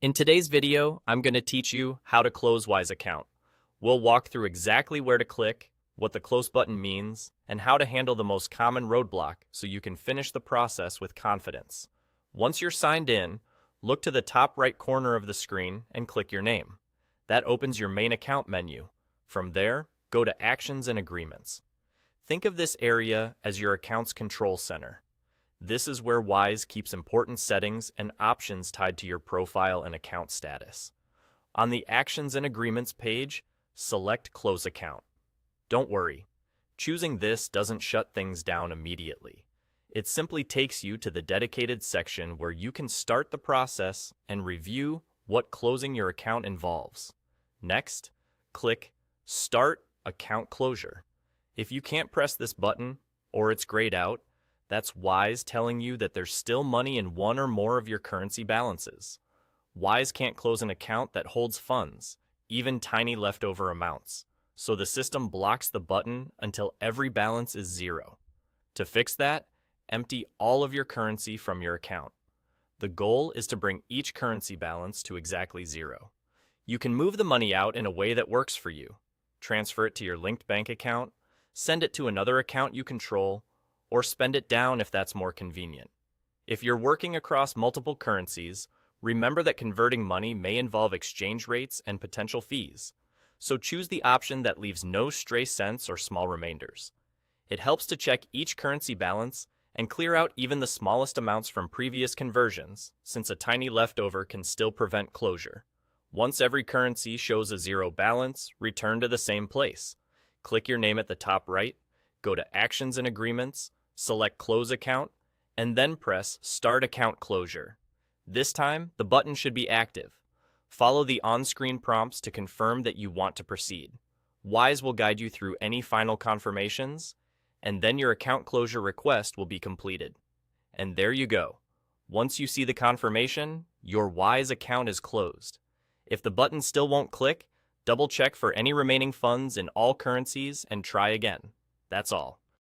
In today's video, I'm going to teach you how to close Wise account. We'll walk through exactly where to click, what the close button means, and how to handle the most common roadblock so you can finish the process with confidence. Once you're signed in, look to the top right corner of the screen and click your name. That opens your main account menu. From there, go to Actions and Agreements. Think of this area as your account's control center. This is where Wise keeps important settings and options tied to your profile and account status. On the Actions and Agreements page, select Close Account. Don't worry, choosing this doesn't shut things down immediately. It simply takes you to the dedicated section where you can start the process and review what closing your account involves. Next, click Start Account Closure. If you can't press this button, or it's grayed out, that's Wise telling you that there's still money in one or more of your currency balances. Wise can't close an account that holds funds, even tiny leftover amounts, so the system blocks the button until every balance is zero. To fix that, empty all of your currency from your account. The goal is to bring each currency balance to exactly zero. You can move the money out in a way that works for you. Transfer it to your linked bank account, send it to another account you control, or spend it down if that's more convenient. If you're working across multiple currencies, remember that converting money may involve exchange rates and potential fees, so choose the option that leaves no stray cents or small remainders. It helps to check each currency balance and clear out even the smallest amounts from previous conversions, since a tiny leftover can still prevent closure. Once every currency shows a zero balance, return to the same place. Click your name at the top right, go to Actions and Agreements, select Close Account, and then press Start Account Closure. This time, the button should be active. Follow the on-screen prompts to confirm that you want to proceed. Wise will guide you through any final confirmations, and then your account closure request will be completed. And there you go. Once you see the confirmation, your Wise account is closed. If the button still won't click, double-check for any remaining funds in all currencies and try again. That's all.